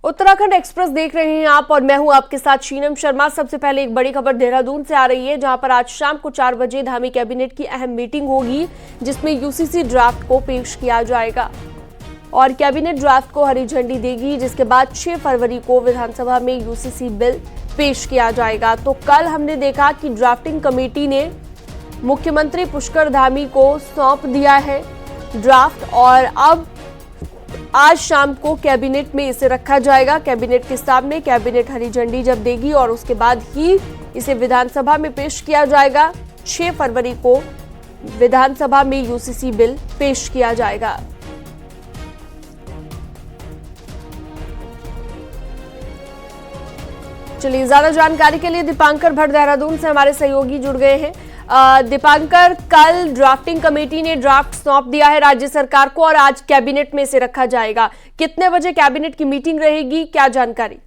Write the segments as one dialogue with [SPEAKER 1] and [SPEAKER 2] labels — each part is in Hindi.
[SPEAKER 1] उत्तराखंड एक्सप्रेस देख रहे हैं आप और मैं हूं आपके साथ शीनम शर्मा। सबसे पहले एक बड़ी खबर देहरादून से आ रही है, जहां पर आज शाम को 4 बजे धामी कैबिनेट की अहम मीटिंग होगी, जिसमें यूसीसी ड्राफ्ट को पेश किया जाएगा और कैबिनेट ड्राफ्ट को हरी झंडी देगी, जिसके बाद 6 फरवरी को विधानसभा में यूसीसी बिल पेश किया जाएगा। तो कल हमने देखा कि ड्राफ्टिंग कमेटी ने मुख्यमंत्री पुष्कर धामी को सौंप दिया है ड्राफ्ट और अब आज शाम को कैबिनेट में इसे रखा जाएगा। कैबिनेट के सामने कैबिनेट हरी झंडी जब देगी और उसके बाद ही इसे विधानसभा में पेश किया जाएगा। 6 फरवरी को विधानसभा में यूसीसी बिल पेश किया जाएगा। चलिए, ज्यादा जानकारी के लिए दीपांकर भट्ट देहरादून से हमारे सहयोगी जुड़ गए हैं। दीपांकर, कल ड्राफ्टिंग कमेटी ने ड्राफ्ट सौंप दिया है राज्य सरकार को और आज कैबिनेट में इसे रखा जाएगा। कितने बजे कैबिनेट की मीटिंग रहेगी, क्या जानकारी?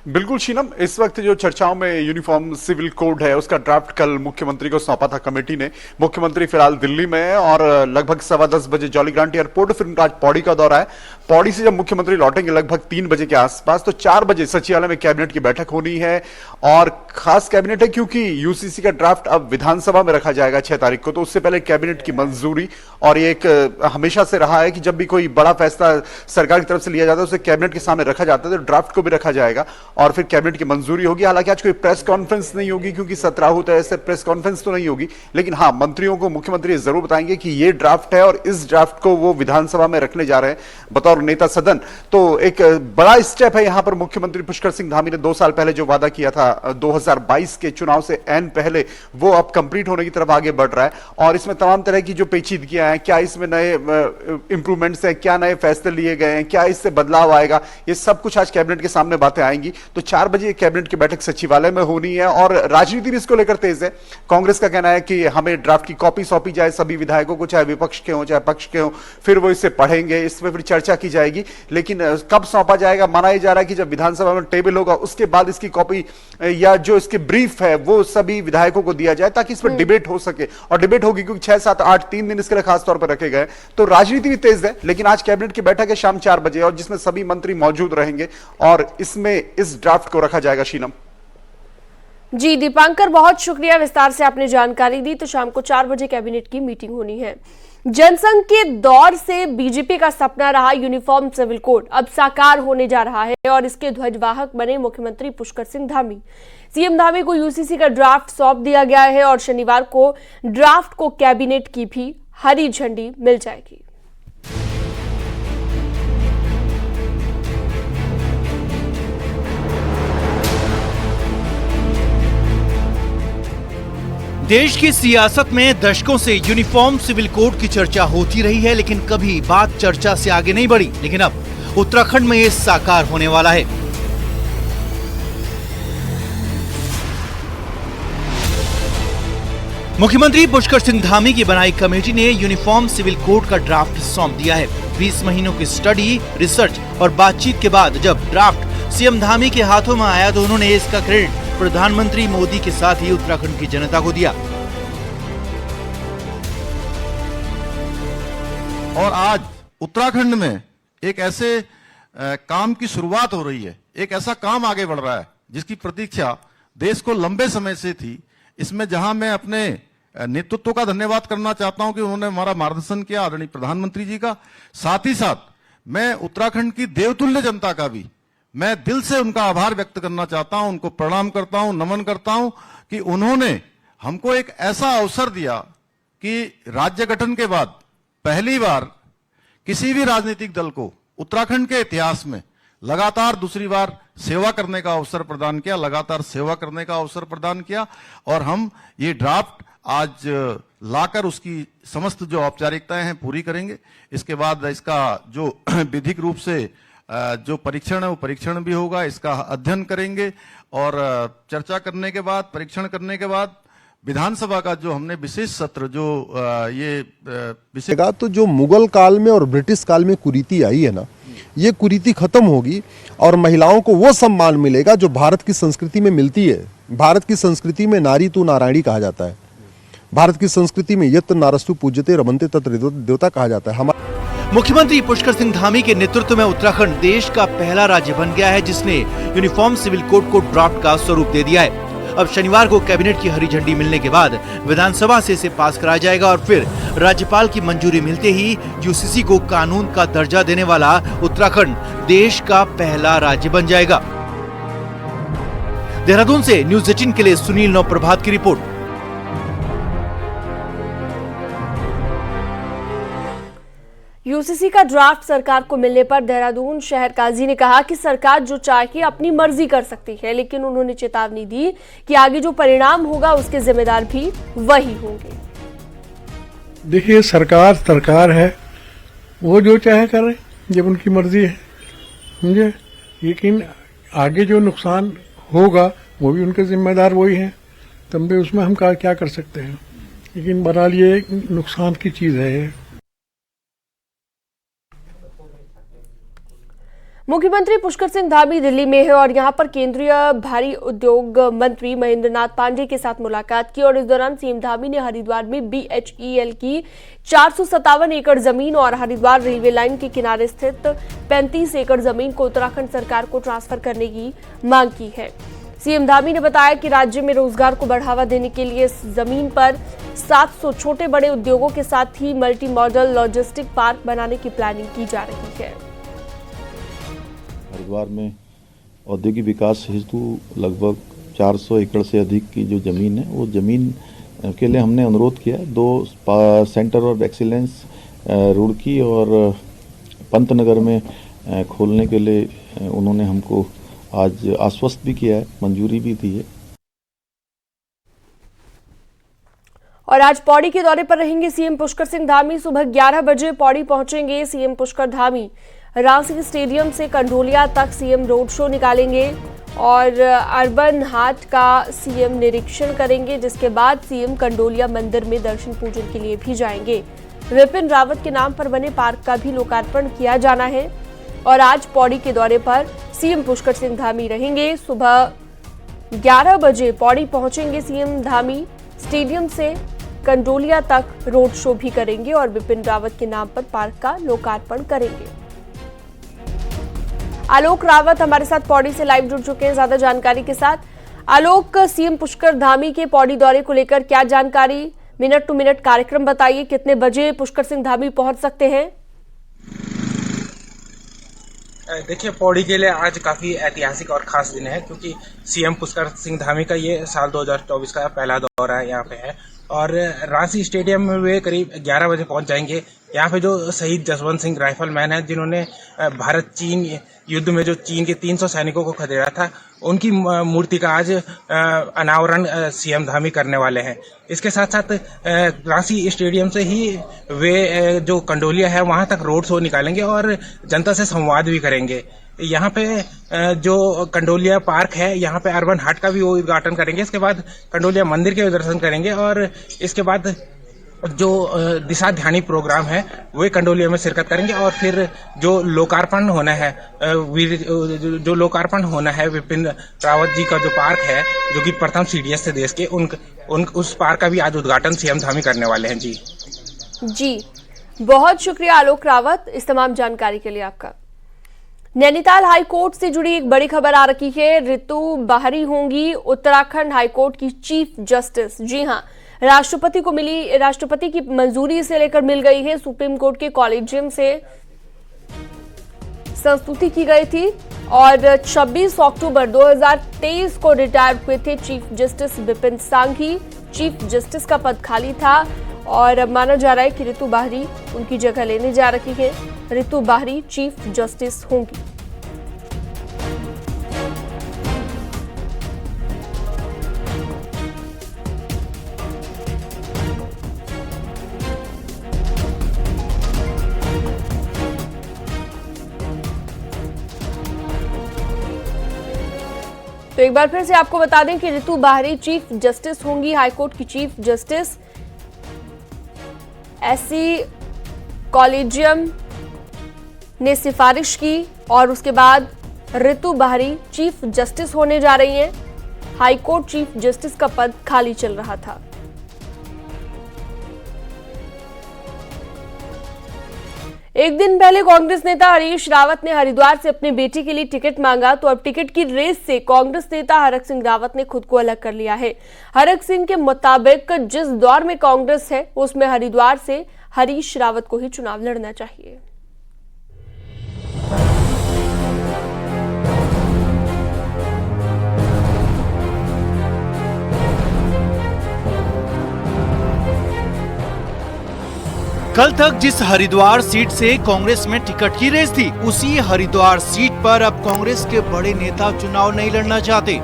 [SPEAKER 2] बिल्कुल शीनम, इस वक्त जो चर्चाओं में यूनिफॉर्म सिविल कोड है उसका ड्राफ्ट कल मुख्यमंत्री को सौंपा था कमेटी ने। मुख्यमंत्री फिलहाल दिल्ली में है और लगभग 10:15 बजे जॉली ग्रांट एयरपोर्ट, फिर उनका आज पौड़ी का दौरा है। पौड़ी से जब मुख्यमंत्री लौटेंगे लगभग 3 बजे के आसपास, तो 4 बजे सचिवालय में कैबिनेट की बैठक होनी है और खास कैबिनेट है क्योंकि यूसीसी का ड्राफ्ट अब विधानसभा में रखा जाएगा 6 तारीख को। तो उससे पहले कैबिनेट की मंजूरी, और ये एक हमेशा से रहा है कि जब भी कोई बड़ा फैसला सरकार की तरफ से लिया जाता है उसे कैबिनेट के सामने रखा जाता है, तो ड्राफ्ट को भी रखा जाएगा और फिर कैबिनेट की मंजूरी होगी। हालांकि आज कोई प्रेस कॉन्फ्रेंस नहीं होगी क्योंकि 17 होता है, ऐसे प्रेस कॉन्फ्रेंस तो नहीं होगी, लेकिन हाँ, मंत्रियों को मुख्यमंत्री जरूर बताएंगे कि ये ड्राफ्ट है और इस ड्राफ्ट को वो विधानसभा में रखने जा रहे हैं बतौर नेता सदन। तो एक बड़ा स्टेप है यहां पर। मुख्यमंत्री पुष्कर सिंह धामी ने 2 साल पहले जो वादा किया था 2022 के चुनाव से ऐन पहले, वो अब कंप्लीट होने की तरफ आगे बढ़ रहा है और इसमें तमाम तरह की जो पेचीदगियां हैं, क्या इसमें नए इंप्रूवमेंट्स हैं, क्या नए फैसले लिए गए हैं, क्या इससे बदलाव आएगा, ये सब कुछ आज कैबिनेट के सामने बातें आएंगी। तो 4 बजे कैबिनेट की बैठक सचिवालय में होनी है और राजनीति भी इसको लेकर तेज है। कांग्रेस का कहना है कि हमें ड्राफ्ट की कॉपी सौंपी जाए सभी विधायकों को, चाहे विपक्ष के हो चाहे पक्ष के हो, फिर वो इसे पढ़ेंगे, इसमें फिर चर्चा की जाएगी। लेकिन कब सौंपा जाएगा, माना ही जा रहा है कि जब विधानसभा में टेबल होगा उसके बाद इसकी कॉपी या जो इसकी ब्रीफ है वो सभी विधायकों को दिया जाए ताकि इस पर डिबेट हो सके। और डिबेट होगी क्योंकि 6, 7, 8, 3 दिन इसके लिए खास तौर पर रखे गए। तो राजनीति भी तेज है, लेकिन आज कैबिनेट की बैठक है शाम 4 बजे और जिसमें सभी मंत्री मौजूद रहेंगे और इसमें इस ड्राफ्ट को रखा जाएगा। शीनम
[SPEAKER 1] जी, दीपांकर बहुत शुक्रिया, विस्तार से आपने जानकारी दी। तो शाम को 4 बजे कैबिनेट की मीटिंग होनी है। जनसंघ के दौर से बीजेपी का सपना रहा यूनिफॉर्म सिविल कोड अब साकार होने जा रहा है और इसके ध्वजवाहक बने मुख्यमंत्री पुष्कर सिंह धामी। सीएम धामी को यूसीसी का ड्राफ्ट सौंप दिया गया है और शनिवार को ड्राफ्ट को कैबिनेट की भी हरी झंडी मिल जाएगी।
[SPEAKER 3] देश की सियासत में दशकों से यूनिफॉर्म सिविल कोड की चर्चा होती रही है, लेकिन कभी बात चर्चा से आगे नहीं बढ़ी। लेकिन अब उत्तराखंड में ये साकार होने वाला है। मुख्यमंत्री पुष्कर सिंह धामी की बनाई कमेटी ने यूनिफॉर्म सिविल कोड का ड्राफ्ट सौंप दिया है। 20 महीनों की स्टडी, रिसर्च और बातचीत के बाद जब ड्राफ्ट सीएम धामी के हाथों में आया तो उन्होंने इसका क्रेडिट प्रधानमंत्री मोदी के साथ ही उत्तराखंड की जनता को दिया।
[SPEAKER 4] और आज उत्तराखंड में एक ऐसे काम की शुरुआत हो रही है, एक ऐसा काम आगे बढ़ रहा है जिसकी प्रतीक्षा देश को लंबे समय से थी। इसमें जहां मैं अपने नेतृत्व का धन्यवाद करना चाहता हूं कि उन्होंने हमारा मार्गदर्शन किया, आदरणीय प्रधानमंत्री जी का, साथ ही साथ मैं उत्तराखंड की देवतुल्य जनता का भी मैं दिल से उनका आभार व्यक्त करना चाहता हूं, उनको प्रणाम करता हूं, नमन करता हूं कि उन्होंने हमको एक ऐसा अवसर दिया कि राज्य गठन के बाद पहली बार किसी भी राजनीतिक दल को उत्तराखंड के इतिहास में लगातार दूसरी बार सेवा करने का अवसर प्रदान किया, लगातार सेवा करने का अवसर प्रदान किया। और हम ये ड्राफ्ट आज लाकर उसकी समस्त जो औपचारिकताएं हैं पूरी करेंगे। इसके बाद इसका जो विधिक रूप से जो परीक्षण है वो परीक्षण भी होगा, इसका अध्ययन करेंगे और चर्चा करने के बाद, परीक्षण करने के बाद विधानसभा का जो हमने विशेष सत्र जो ये विशेष,
[SPEAKER 5] तो जो मुगल काल में और ब्रिटिश काल में कुरीति आई है ना, ये कुरीति खत्म होगी और महिलाओं को वो सम्मान मिलेगा जो भारत की संस्कृति में मिलती है। भारत की संस्कृति में नारी तू नारायणी कहा जाता है। भारत की संस्कृति में यत् नारस्तु पूज्यते रमन्ते तत् देवता कहा जाता है।
[SPEAKER 3] मुख्यमंत्री पुष्कर सिंह धामी के नेतृत्व में उत्तराखंड देश का पहला राज्य बन गया है जिसने यूनिफॉर्म सिविल कोड को ड्राफ्ट का स्वरूप दे दिया है। अब शनिवार को कैबिनेट की हरी झंडी मिलने के बाद विधानसभा से इसे पास कराया जाएगा और फिर राज्यपाल की मंजूरी मिलते ही यूसीसी को कानून का दर्जा देने वाला उत्तराखंड देश का पहला राज्य बन जाएगा। देहरादून से न्यूज़ 18 के लिए सुनील नवप्रभात की रिपोर्ट।
[SPEAKER 1] यूसीसी का ड्राफ्ट सरकार को मिलने पर देहरादून शहर काजी ने कहा कि सरकार जो चाहे अपनी मर्जी कर सकती है, लेकिन उन्होंने चेतावनी दी कि आगे जो परिणाम होगा उसके जिम्मेदार भी वही होंगे।
[SPEAKER 6] देखिए, सरकार है, वो जो चाहे करे, जब उनकी मर्जी है, समझे। लेकिन आगे जो नुकसान होगा वो भी उनके जिम्मेदार वही हैं, तब भी उसमें हम क्या कर सकते हैं। लेकिन बहरहाल ये नुकसान की चीज है ये।
[SPEAKER 1] मुख्यमंत्री पुष्कर सिंह धामी दिल्ली में है और यहां पर केंद्रीय भारी उद्योग मंत्री महेंद्र नाथ पांडे के साथ मुलाकात की और इस दौरान सीएम धामी ने हरिद्वार में BHEL की 457 एकड़ जमीन और हरिद्वार रेलवे लाइन के किनारे स्थित 35 एकड़ जमीन को उत्तराखंड सरकार को ट्रांसफर करने की मांग की है। सीएम धामी ने बताया कि राज्य में रोजगार को बढ़ावा देने के लिए इस जमीन पर 700 छोटे बड़े उद्योगों के साथ ही मल्टी मॉडल लॉजिस्टिक पार्क बनाने की प्लानिंग की जा रही है।
[SPEAKER 7] हरिद्वार में औद्योगिक विकास हेतु लगभग 400 एकड़ से अधिक की जो ज़मीन है, वो ज़मीन के लिए हमने अनुरोध किया। 2 सेंटर ऑफ एक्सीलेंस रुड़की और पंतनगर में खोलने के लिए उन्होंने हमको आज आश्वस्त भी किया है, मंजूरी भी दी है।
[SPEAKER 1] और आज पौड़ी के दौरे पर रहेंगे सीएम पुष्कर सिंह धामी। सुबह 11 बजे पौड़ी पहुंचेंगे सीएम पुष्कर धामी। रांसी स्टेडियम से कंडोलिया तक सीएम रोड शो निकालेंगे और अर्बन हाट का सीएम निरीक्षण करेंगे, जिसके बाद सीएम कंडोलिया मंदिर में दर्शन पूजन के लिए भी जाएंगे। विपिन रावत के नाम पर बने पार्क का भी लोकार्पण किया जाना है। और आज पौड़ी के दौरे पर सीएम पुष्कर सिंह धामी रहेंगे। सुबह 11 बजे पौड़ी पहुंचेंगे सीएम धामी। स्टेडियम से कंडोलिया तक रोड शो भी करेंगे और विपिन रावत के नाम पर पार्क का लोकार्पण करेंगे। आलोक रावत हमारे साथ पौड़ी से लाइव जुड़ चुके हैं ज्यादा जानकारी के साथ। आलोक, सीएम पुष्कर धामी के पौड़ी दौरे को लेकर क्या जानकारी, मिनट टू मिनट कार्यक्रम बताइए, कितने बजे पुष्कर सिंह धामी पहुंच सकते हैं?
[SPEAKER 8] देखिए, पौड़ी के लिए आज काफी ऐतिहासिक और खास दिन है, क्योंकि सीएम पुष्कर सिंह धामी का ये साल 2024 का पहला दौरा यहाँ पे है और रांसी स्टेडियम में वे करीब 11 बजे पहुंच जाएंगे। यहाँ पे जो शहीद जसवंत सिंह राइफलमैन हैं, जिन्होंने भारत चीन युद्ध में जो चीन के 300 सैनिकों को खदेड़ा था, उनकी मूर्ति का आज अनावरण सीएम धामी करने वाले हैं। इसके साथ साथ रांसी स्टेडियम से ही वे जो कंडोलिया है वहां तक रोड शो निकालेंगे और जनता से संवाद भी करेंगे। यहाँ पे जो कंडोलिया पार्क है, यहाँ पे अर्बन हाट का भी वो उद्घाटन करेंगे। इसके बाद कंडोलिया मंदिर के दर्शन करेंगे और इसके बाद जो दिशा ध्यानी प्रोग्राम है वे कंडोलिया में शिरकत करेंगे और फिर जो लोकार्पण होना है विपिन रावत जी का जो पार्क है, जो कि प्रथम CDS थे देश के, उस पार्क का भी आज उद्घाटन सीएम धामी करने वाले हैं। जी,
[SPEAKER 1] बहुत शुक्रिया आलोक रावत इस तमाम जानकारी के लिए आपका। नैनीताल हाईकोर्ट से जुड़ी एक बड़ी खबर आ रही है। रितु बाहरी होंगी उत्तराखंड हाईकोर्ट की चीफ जस्टिस। जी हां, राष्ट्रपति की मंजूरी इसे लेकर मिल गई है। सुप्रीम कोर्ट के कॉलेजियम से संस्तुति की गई थी और 26 अक्टूबर 2023 को रिटायर हुए थे chief justice Vipin Sanghi. Chief justice का पद खाली था और माना जा रहा है कि रितु बाहरी उनकी जगह लेने जा रही है। रितु बाहरी चीफ जस्टिस होंगी। तो एक बार फिर से आपको बता दें कि रितु बाहरी चीफ जस्टिस होंगी, हाईकोर्ट की चीफ जस्टिस। एससी कॉलेजियम ने सिफारिश की और उसके बाद रितु बाहरी चीफ जस्टिस होने जा रही हैं। हाईकोर्ट चीफ जस्टिस का पद खाली चल रहा था। एक दिन पहले कांग्रेस नेता हरीश रावत ने हरिद्वार से अपनी बेटी के लिए टिकट मांगा, तो अब टिकट की रेस से कांग्रेस नेता हरक सिंह रावत ने खुद को अलग कर लिया है। हरक सिंह के मुताबिक जिस दौर में कांग्रेस है उसमें हरिद्वार से हरीश रावत को ही चुनाव लड़ना चाहिए।
[SPEAKER 3] कल तक जिस हरिद्वार सीट से कांग्रेस में टिकट की रेस थी, उसी हरिद्वार सीट पर अब कांग्रेस के बड़े नेता चुनाव नहीं लड़ना चाहते।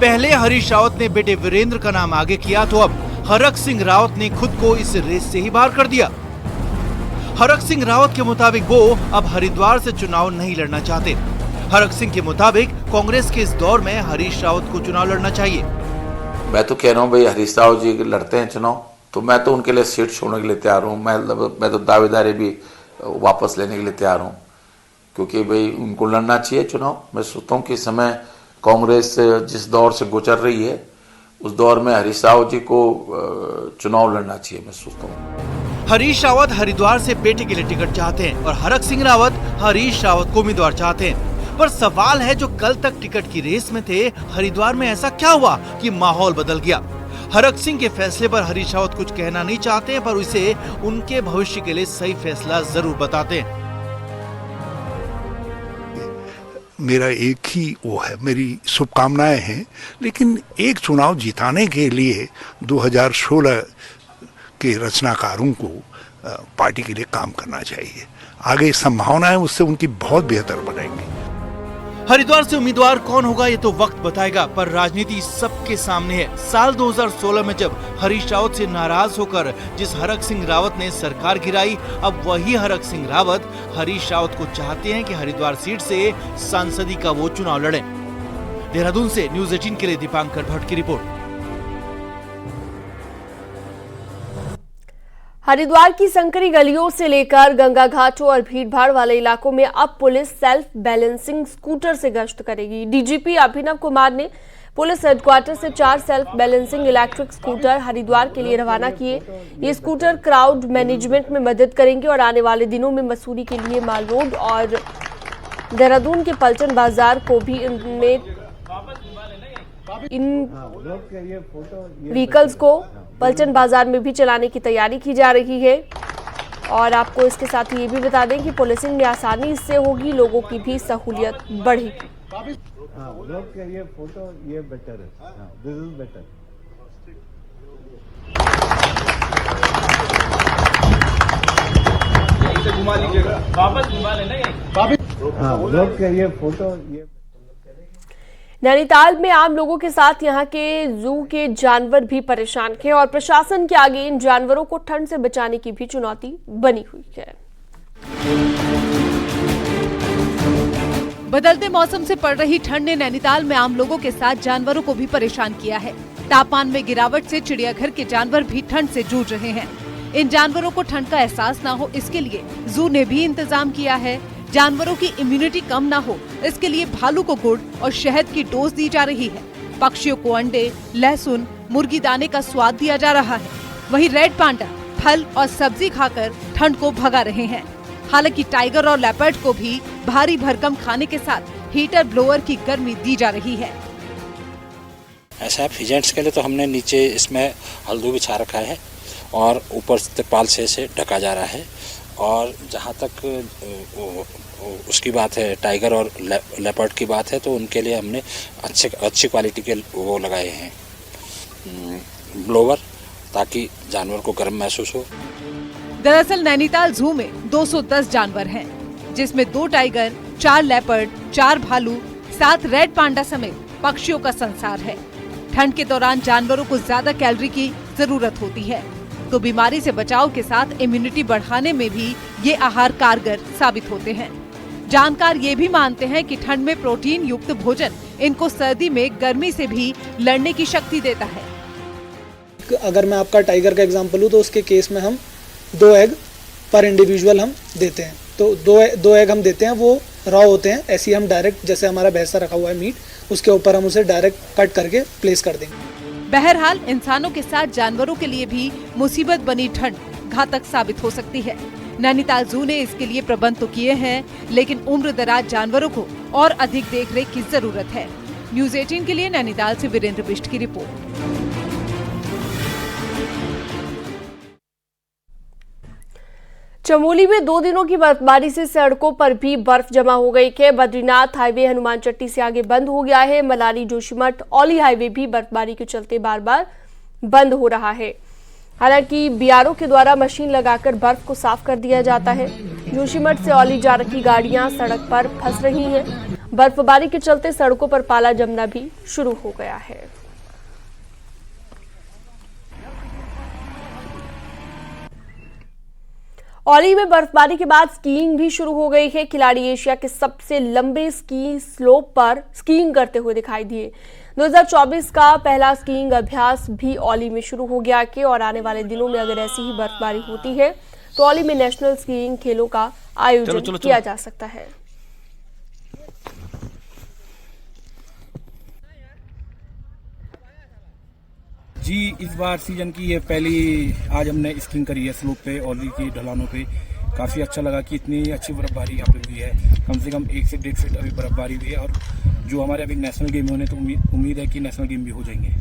[SPEAKER 3] पहले हरीश रावत ने बेटे वीरेंद्र का नाम आगे किया, तो अब हरक सिंह रावत ने खुद को इस रेस से ही बाहर कर दिया। हरक सिंह रावत के मुताबिक वो अब हरिद्वार से चुनाव नहीं लड़ना चाहते। हरक सिंह के मुताबिक कांग्रेस के इस दौर में हरीश रावत को चुनाव लड़ना चाहिए।
[SPEAKER 9] मैं तो कह रहा हूँ भाई, हरीश रावत जी लड़ते हैं चुनाव तो मैं तो उनके लिए सीट छोड़ने के लिए तैयार हूँ। मैं तो दावेदारी भी वापस लेने के लिए तैयार हूँ, क्योंकि भाई उनको लड़ना चाहिए चुनाव। मैं सोचता हूँ कि इस समय कांग्रेस जिस दौर से गुजर रही है उस दौर में हरीश रावत जी को चुनाव लड़ना चाहिए, मैं सोचता हूँ।
[SPEAKER 3] हरीश रावत हरिद्वार से बेटे के लिए टिकट चाहते हैं और हरक सिंह रावत हरीश रावत को उम्मीदवार चाहते हैं। पर सवाल है, जो कल तक टिकट की रेस में थे, हरिद्वार में ऐसा क्या हुआ कि माहौल बदल गया? हरक सिंह के फैसले पर हरीश रावत कुछ कहना नहीं चाहते, पर उसे उनके भविष्य के लिए सही फैसला जरूर बताते हैं।
[SPEAKER 10] मेरा एक ही वो है, मेरी शुभकामनाएं हैं, लेकिन एक चुनाव जिताने के लिए 2016 के रचनाकारों को पार्टी के लिए काम करना चाहिए। आगे संभावनाएं उससे उनकी बहुत बेहतर बनेंगी।
[SPEAKER 3] हरिद्वार से उम्मीदवार कौन होगा ये तो वक्त बताएगा, पर राजनीति सबके सामने है। साल 2016 में जब हरीश रावत से नाराज होकर जिस हरक सिंह रावत ने सरकार गिराई, अब वही हरक सिंह रावत हरीश रावत को चाहते हैं कि हरिद्वार सीट से सांसदी का वो चुनाव लड़ें। देहरादून से न्यूज़ 18 के लिए दीपांकर भट्ट की रिपोर्ट।
[SPEAKER 1] हरिद्वार की संकरी गलियों से लेकर गंगा घाटों और भीड़भाड़ वाले इलाकों में अब पुलिस सेल्फ बैलेंसिंग स्कूटर से गश्त करेगी। डीजीपी अभिनव कुमार ने पुलिस हेडक्वार्टर से 4 self balancing electric scooter Haridwar के लिए रवाना किए। ये स्कूटर क्राउड मैनेजमेंट में मदद करेंगे और आने वाले दिनों में मसूरी के लिए माल रोड और देहरादून के पलटन बाजार को भी इन व्हीकल्स को पलटन बाजार में भी चलाने की तैयारी की जा रही है। और आपको इसके साथ ही ये भी बता दें कि पुलिसिंग में आसानी इससे होगी, लोगों की भी सहूलियत बढ़ेगी।
[SPEAKER 11] ये फोटो ये बेटर है, दिस इज बेटर। इसे घुमा लीजिएगा, वापस घुमा लेना ये फोटो ये।
[SPEAKER 1] नैनीताल में आम लोगों के साथ यहां के जू के जानवर भी परेशान हैं और प्रशासन के आगे इन जानवरों को ठंड से बचाने की भी चुनौती बनी हुई है।
[SPEAKER 12] बदलते मौसम से पड़ रही ठंड ने नैनीताल में आम लोगों के साथ जानवरों को भी परेशान किया है। तापमान में गिरावट से चिड़ियाघर के जानवर भी ठंड से जूझ रहे हैं। इन जानवरों को ठंड का एहसास न हो, इसके लिए जू ने भी इंतजाम किया है। जानवरों की इम्यूनिटी कम ना हो, इसके लिए भालू को गुड़ और शहद की डोज दी जा रही है। पक्षियों को अंडे, लहसुन, मुर्गी दाने का स्वाद दिया जा रहा है। वहीं रेड पांडा फल और सब्जी खाकर ठंड को भगा रहे हैं। हालांकि टाइगर और लेपर्ड को भी भारी भरकम खाने के साथ हीटर ब्लोअर की गर्मी दी जा रही है।
[SPEAKER 13] ऐसा फिजेंट्स के लिए तो हमने नीचे इसमें हल्दू बिछा रखा है और ऊपर तिरपाल से ढका जा रहा है। और जहाँ तक उसकी बात है, टाइगर और लेपर्ड की बात है, तो उनके लिए हमने अच्छी क्वालिटी के वो लगाए हैं ब्लोवर, ताकि जानवर को गर्म महसूस हो।
[SPEAKER 12] दरअसल नैनीताल जू में 210 जानवर हैं, जिसमें 2 टाइगर, 4 लेपर्ड, 4 भालू, 7 रेड पांडा समेत पक्षियों का संसार है। ठंड के दौरान जानवरों को ज्यादा कैलोरी की जरूरत होती है, तो बीमारी से बचाव के साथ इम्यूनिटी बढ़ाने में भी ये आहार कारगर साबित होते हैं। जानकार ये भी मानते हैं कि ठंड में प्रोटीन युक्त भोजन इनको सर्दी में गर्मी से भी लड़ने की शक्ति देता है।
[SPEAKER 14] अगर मैं आपका टाइगर का एग्जांपल लूँ तो उसके केस में हम 2 एग पर इंडिविजुअल हम देते हैं। तो 2 एग हम देते हैं, वो रॉ होते हैं। ऐसे ही हम डायरेक्ट, जैसे हमारा भैंसा रखा हुआ है मीट, उसके ऊपर हम उसे डायरेक्ट कट करके प्लेस कर देंगे।
[SPEAKER 12] बहरहाल इंसानों के साथ जानवरों के लिए भी मुसीबत बनी ठंड घातक साबित हो सकती है। नैनीताल जू ने इसके लिए प्रबंध तो किए हैं, लेकिन उम्र दराज जानवरों को और अधिक देखरेख की जरूरत है। न्यूज़ 18 के लिए नैनीताल से वीरेंद्र बिष्ट की रिपोर्ट।
[SPEAKER 1] चमोली में 2 दिनों की बर्फबारी से सड़कों पर भी बर्फ जमा हो गई है। बद्रीनाथ हाईवे हनुमान चट्टी से आगे बंद हो गया है। मलारी जोशीमठ औली हाईवे भी बर्फबारी के चलते बार बार बंद हो रहा है। हालांकि बीआरओ के द्वारा मशीन लगाकर बर्फ को साफ कर दिया जाता है। जोशीमठ से औली जा रही गाड़ियां सड़क पर फंस रही हैं। बर्फबारी के चलते सड़कों पर पाला जमना भी शुरू हो गया है। औली में बर्फबारी के बाद स्कीइंग भी शुरू हो गई है। खिलाड़ी एशिया के सबसे लंबे स्की स्लोप पर स्कीइंग करते हुए दिखाई दिए। 2024 का पहला स्कीइंग अभ्यास भी औली में शुरू हो गया है और आने वाले दिनों में अगर ऐसी ही बर्फबारी होती है तो औली में नेशनल स्कीइंग खेलों का आयोजन किया जा सकता है।
[SPEAKER 15] जी, इस बार सीजन की ये पहली आज हमने स्कीइंग करी है स्लोप पे, औली की ढलानों पे। काफ़ी अच्छा लगा कि इतनी अच्छी बर्फबारी यहाँ पे हुई है। कम से कम 1 से 1.5 फीट अभी बर्फबारी हुई है और जो हमारे अभी नेशनल गेम होने तो उम्मीद है कि नेशनल गेम भी हो जाएंगे।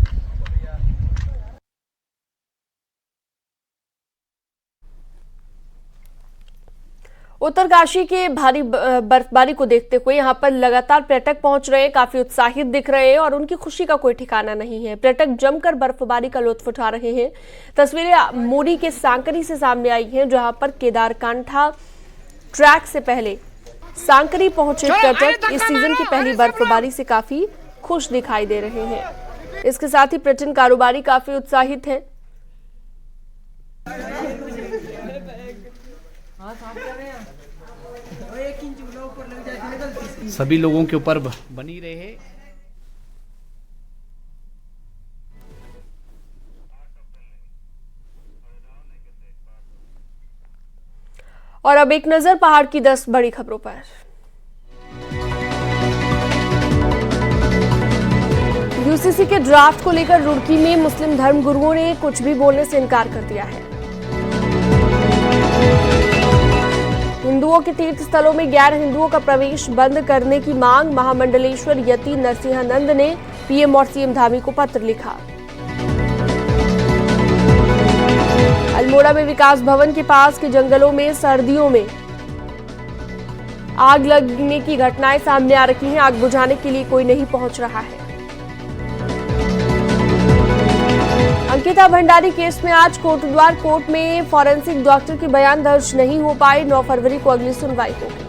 [SPEAKER 1] उत्तरकाशी के भारी बर्फबारी को देखते हुए यहां पर लगातार पर्यटक पहुंच रहे हैं, काफी उत्साहित दिख रहे हैं और उनकी खुशी का कोई ठिकाना नहीं है। पर्यटक जमकर बर्फबारी का लुत्फ उठा रहे हैं। तस्वीरें मोरी के सांकरी से सामने आई हैं, जहां पर केदारकांठा ट्रैक से पहले सांकरी पहुंचे पर्यटक इस सीजन की पहली बर्फबारी से काफी खुश दिखाई दे रहे हैं। इसके साथ ही पर्यटन कारोबारी काफी उत्साहित हैं।
[SPEAKER 16] सभी लोगों के ऊपर बनी रहे।
[SPEAKER 1] और अब एक नजर पहाड़ की 10 बड़ी खबरों पर। यूसीसी के ड्राफ्ट को लेकर रुड़की में मुस्लिम धर्मगुरुओं ने कुछ भी बोलने से इनकार कर दिया है। हिंदुओं के तीर्थ स्थलों में गैर हिंदुओं का प्रवेश बंद करने की मांग। महामंडलेश्वर यति नरसिंहानंद ने पीएम और सीएम धामी को पत्र लिखा। अल्मोड़ा में विकास भवन के पास के जंगलों में सर्दियों में आग लगने की घटनाएं सामने आ रही हैं। आग बुझाने के लिए कोई नहीं पहुंच रहा है। अंकिता भंडारी केस में आज कोटद्वार कोर्ट में फॉरेंसिक डॉक्टर के बयान दर्ज नहीं हो पाए। 9 फरवरी को अगली सुनवाई होगी।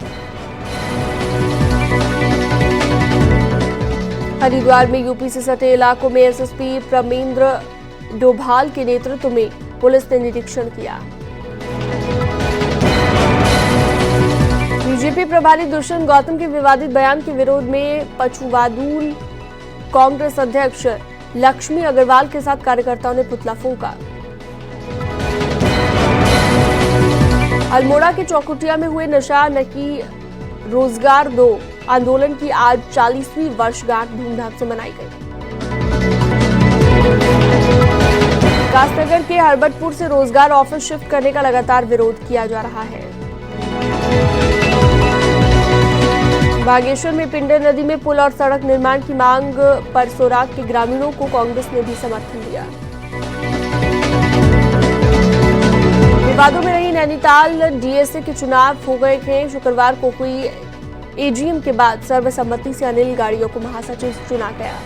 [SPEAKER 1] हरिद्वार में यूपी से सटे इलाकों में एसएसपी प्रमेंद्र डोभाल के नेतृत्व में पुलिस ने निरीक्षण किया। बीजेपी प्रभारी दुष्यंत गौतम के विवादित बयान के विरोध में पछुवादून कांग्रेस अध्यक्ष लक्ष्मी अग्रवाल के साथ कार्यकर्ताओं ने पुतला फूंका। अल्मोड़ा के चौकुटिया में हुए नशा नकी रोजगार 2 आंदोलन की आज 40वीं वर्षगांठ धूमधाम से मनाई गई। विकासनगर के हरबटपुर से रोजगार ऑफिस शिफ्ट करने का लगातार विरोध किया जा रहा है। बागेश्वर में पिंडर नदी में पुल और सड़क निर्माण की मांग पर सोराग के ग्रामीणों को कांग्रेस ने भी समर्थन दिया। विवादों में रही नैनीताल डीएसए के चुनाव हो गए थे। शुक्रवार को हुई एजीएम के बाद सर्वसम्मति से अनिल गाड़ियों को महासचिव चुना गया।